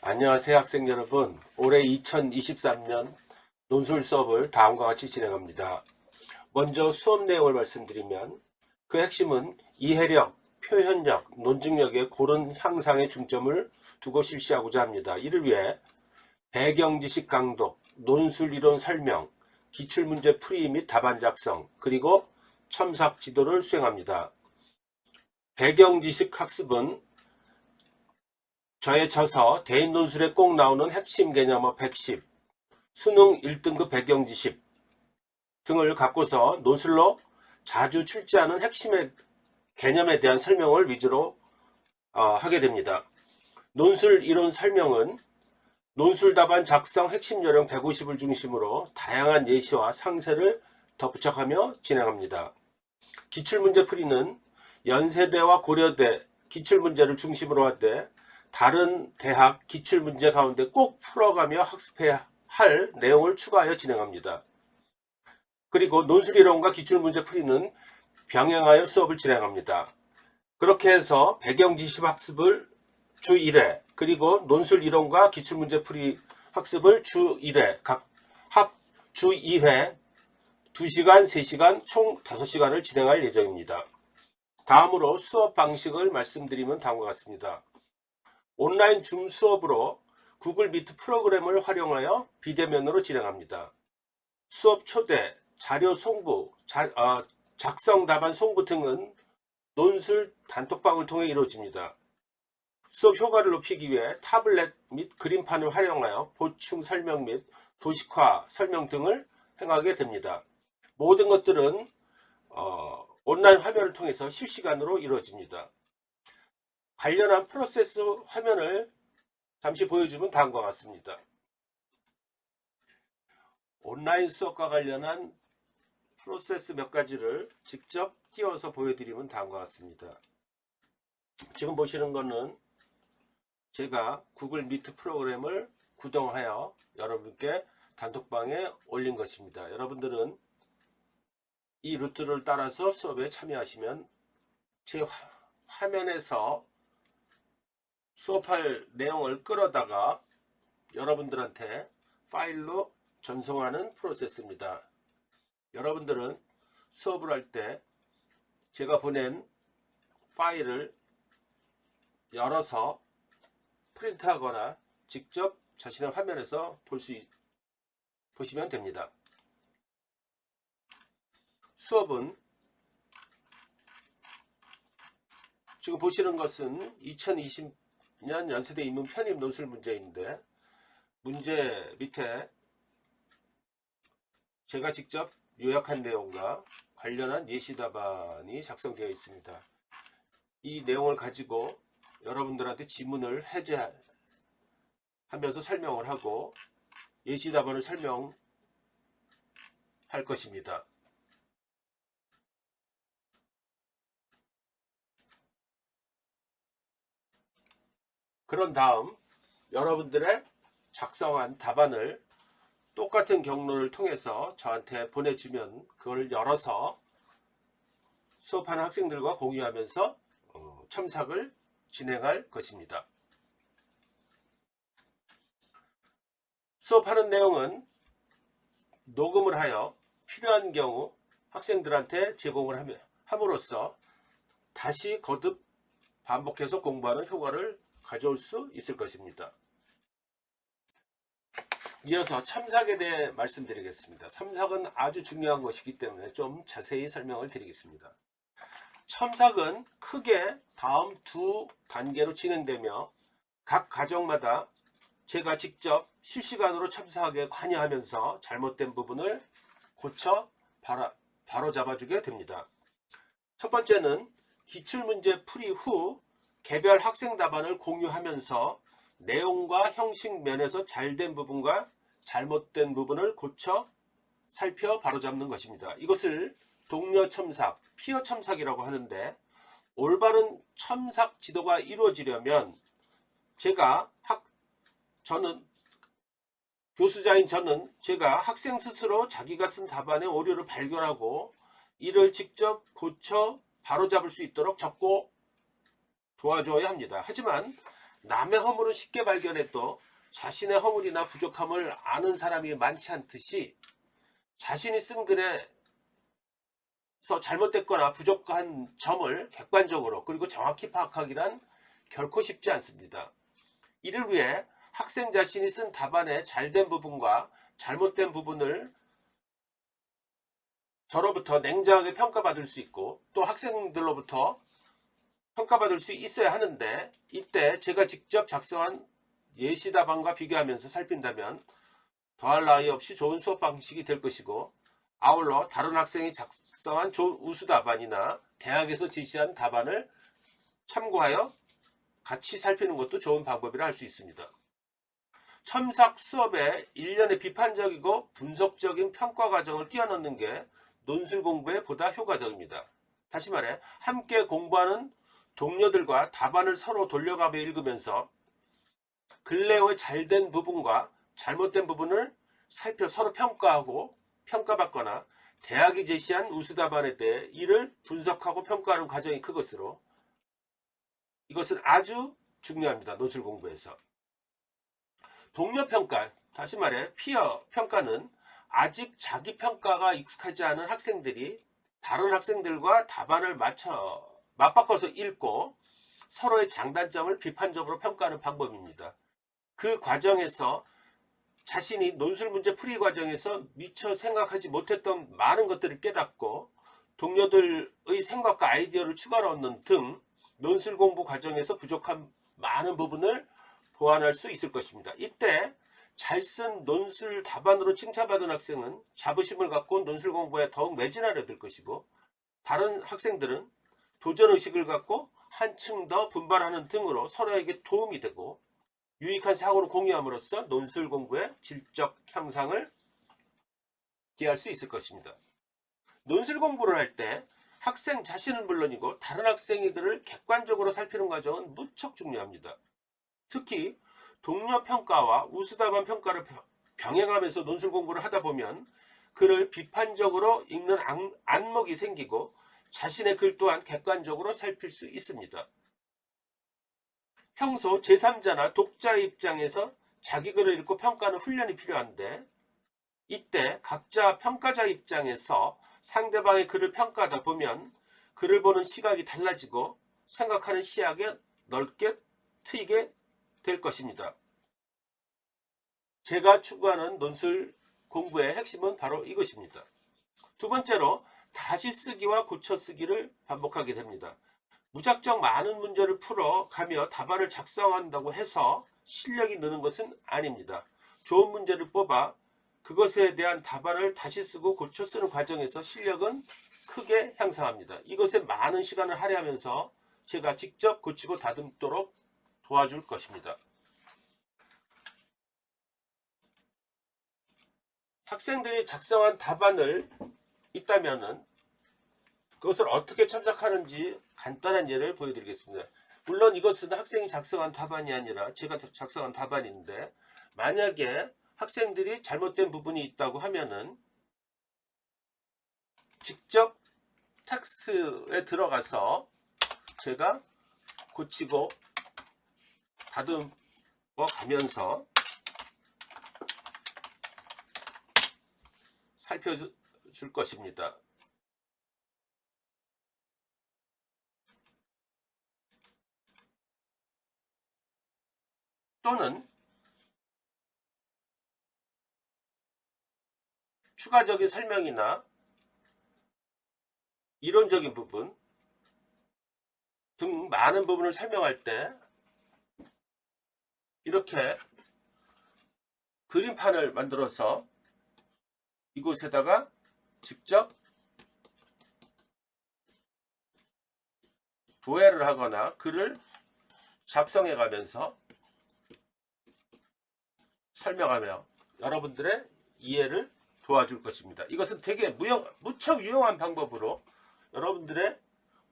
안녕하세요 학생 여러분. 올해 2023년 논술 수업을 다음과 같이 진행합니다. 먼저 수업 내용을 말씀드리면 그 핵심은 이해력, 표현력, 논증력의 고른 향상에 중점을 두고 실시하고자 합니다. 이를 위해 배경지식 강독, 논술이론 설명, 기출문제 풀이 및 답안 작성, 그리고 첨삭 지도를 수행합니다. 배경지식 학습은 저의 저서 대인 논술에 꼭 나오는 핵심 개념어 110, 수능 1등급 배경지식 등을 갖고서 논술로 자주 출제하는 핵심의 개념에 대한 설명을 위주로 하게 됩니다. 논술 이론 설명은 논술 답안 작성 핵심 요령 150을 중심으로 다양한 예시와 상세를 덧붙여가며 진행합니다. 기출문제 풀이는 연세대와 고려대 기출문제를 중심으로 하되 다른 대학 기출문제 가운데 꼭 풀어가며 학습해야 할 내용을 추가하여 진행합니다. 그리고 논술이론과 기출문제 풀이는 병행하여 수업을 진행합니다. 그렇게 해서 배경지식 학습을 주 1회, 그리고 논술이론과 기출문제 풀이 학습을 주 1회, 각 합 주 2회, 2시간, 3시간, 총 5시간을 진행할 예정입니다. 다음으로 수업 방식을 말씀드리면 다음과 같습니다. 온라인 줌 수업으로 구글 미트 프로그램을 활용하여 비대면으로 진행합니다. 수업 초대, 자료 송부, 작성 답안 송부 등은 논술 단톡방을 통해 이루어집니다. 수업 효과를 높이기 위해 타블렛 및 그림판을 활용하여 보충 설명 및 도식화 설명 등을 행하게 됩니다. 모든 것들은 온라인 화면을 통해서 실시간으로 이루어집니다. 관련한 프로세스 화면을 잠시 보여주면 다음과 같습니다. 온라인 수업과 관련한 프로세스 몇 가지를 직접 띄워서 보여드리면 다음과 같습니다. 지금 보시는 것은 제가 구글 미트 프로그램을 구동하여 여러분께 단톡방에 올린 것입니다. 여러분들은 이 루트를 따라서 수업에 참여하시면 제 화면에서 수업할 내용을 끌어다가 여러분들한테 파일로 전송하는 프로세스입니다. 여러분들은 수업을 할 때 제가 보낸 파일을 열어서 프린트하거나 직접 자신의 화면에서 보시면 됩니다. 수업은 지금 보시는 것은 2020년 연세대 인문 편입 논술 문제인데, 문제 밑에 제가 직접 요약한 내용과 관련한 예시 답안이 작성되어 있습니다. 이 내용을 가지고 여러분들한테 지문을 해제하면서 설명을 하고 예시 답안을 설명할 것입니다. 그런 다음 여러분들의 작성한 답안을 똑같은 경로를 통해서 저한테 보내주면 그걸 열어서 수업하는 학생들과 공유하면서 첨삭을 진행할 것입니다. 수업하는 내용은 녹음을 하여 필요한 경우 학생들한테 제공을 함으로써 다시 거듭 반복해서 공부하는 효과를 가져올 수 있을 것입니다. 이어서 첨삭에 대해 말씀드리겠습니다. 첨삭은 아주 중요한 것이기 때문에 좀 자세히 설명을 드리겠습니다. 첨삭은 크게 다음 두 단계로 진행되며 각 과정마다 제가 직접 실시간으로 첨삭에 관여하면서 잘못된 부분을 고쳐 바로 잡아주게 됩니다. 첫 번째는 기출문제 풀이 후 개별 학생 답안을 공유하면서 내용과 형식 면에서 잘된 부분과 잘못된 부분을 고쳐 살펴 바로잡는 것입니다. 이것을 동료 첨삭, 피어 첨삭이라고 하는데, 올바른 첨삭 지도가 이루어지려면 교수자인 제가 학생 스스로 자기가 쓴 답안의 오류를 발견하고 이를 직접 고쳐 바로잡을 수 있도록 적고 도와줘야 합니다. 하지만 남의 허물은 쉽게 발견해도 자신의 허물이나 부족함을 아는 사람이 많지 않듯이 자신이 쓴 글에서 잘못됐거나 부족한 점을 객관적으로 그리고 정확히 파악하기란 결코 쉽지 않습니다. 이를 위해 학생 자신이 쓴 답안의 잘된 부분과 잘못된 부분을 저로부터 냉정하게 평가받을 수 있고 또 학생들로부터 평가받을 수 있어야 하는데, 이때 제가 직접 작성한 예시 답안과 비교하면서 살핀다면 더할 나위 없이 좋은 수업 방식이 될 것이고, 아울러 다른 학생이 작성한 좋은 우수 답안이나 대학에서 제시한 답안을 참고하여 같이 살피는 것도 좋은 방법이라 할 수 있습니다. 첨삭 수업에 일련의 비판적이고 분석적인 평가 과정을 끼워넣는 게 논술 공부에 보다 효과적입니다. 다시 말해 함께 공부하는 동료들과 답안을 서로 돌려가며 읽으면서 근래의 잘된 부분과 잘못된 부분을 살펴 서로 평가하고 평가받거나 대학이 제시한 우수 답안에 대해 이를 분석하고 평가하는 과정이 크것으로 이것은 아주 중요합니다. 논술 공부에서. 동료 평가, 다시 말해 피어 평가는 아직 자기 평가가 익숙하지 않은 학생들이 다른 학생들과 답안을 맞바꿔서 읽고 서로의 장단점을 비판적으로 평가하는 방법입니다. 그 과정에서 자신이 논술 문제 풀이 과정에서 미처 생각하지 못했던 많은 것들을 깨닫고 동료들의 생각과 아이디어를 추가로 얻는 등 논술 공부 과정에서 부족한 많은 부분을 보완할 수 있을 것입니다. 이때 잘 쓴 논술 답안으로 칭찬받은 학생은 자부심을 갖고 논술 공부에 더욱 매진하려 들 것이고, 다른 학생들은 도전의식을 갖고 한층 더 분발하는 등으로 서로에게 도움이 되고 유익한 사고를 공유함으로써 논술 공부의 질적 향상을 기할 수 있을 것입니다. 논술 공부를 할 때 학생 자신은 물론이고 다른 학생들을 객관적으로 살피는 과정은 무척 중요합니다. 특히 동료 평가와 우수답안 평가를 병행하면서 논술 공부를 하다 보면 글을 비판적으로 읽는 안목이 생기고 자신의 글 또한 객관적으로 살필 수 있습니다. 평소 제3자나 독자의 입장에서 자기 글을 읽고 평가하는 훈련이 필요한데, 이때 각자 평가자 입장에서 상대방의 글을 평가하다 보면 글을 보는 시각이 달라지고 생각하는 시야가 넓게 트이게 될 것입니다. 제가 추구하는 논술 공부의 핵심은 바로 이것입니다. 두 번째로 다시 쓰기와 고쳐 쓰기를 반복하게 됩니다. 무작정 많은 문제를 풀어가며 답안을 작성한다고 해서 실력이 느는 것은 아닙니다. 좋은 문제를 뽑아 그것에 대한 답안을 다시 쓰고 고쳐 쓰는 과정에서 실력은 크게 향상합니다. 이것에 많은 시간을 할애하면서 제가 직접 고치고 다듬도록 도와줄 것입니다. 학생들이 작성한 답안을 있다면은 그것을 어떻게 첨삭하는지 간단한 예를 보여드리겠습니다. 물론 이것은 학생이 작성한 답안이 아니라 제가 작성한 답안인데, 만약에 학생들이 잘못된 부분이 있다고 하면은 직접 텍스트에 들어가서 제가 고치고 다듬어 가면서 살펴줄 것입니다. 또는 추가적인 설명이나 이론적인 부분 등 많은 부분을 설명할 때 이렇게 그림판을 만들어서 이곳에다가 직접 도예를 하거나 글을 작성해 가면서 설명하며 여러분들의 이해를 도와줄 것입니다. 이것은 되게 무척 유용한 방법으로 여러분들의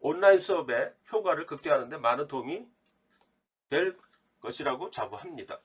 온라인 수업의 효과를 극대화하는 데 많은 도움이 될 것이라고 자부합니다.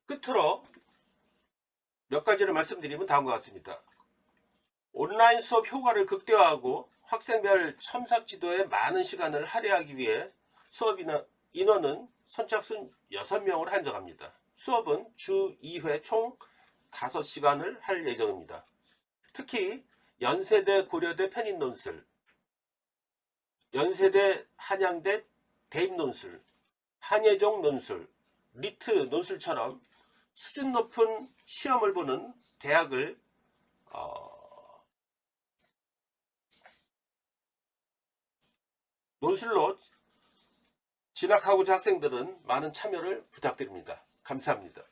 끝으로 몇 가지를 말씀드리면 다음과 같습니다. 온라인 수업 효과를 극대화하고 학생별 첨삭 지도에 많은 시간을 할애하기 위해 수업 인원은 선착순 6명을 한정합니다. 수업은 주 2회 총 5시간을 할 예정입니다. 특히 연세대, 고려대 편입 논술, 연세대, 한양대 대입 논술, 한예종 논술, 리트 논술처럼 수준 높은 시험을 보는 대학을 논술로 진학하고자 학생들은 많은 참여를 부탁드립니다. 감사합니다.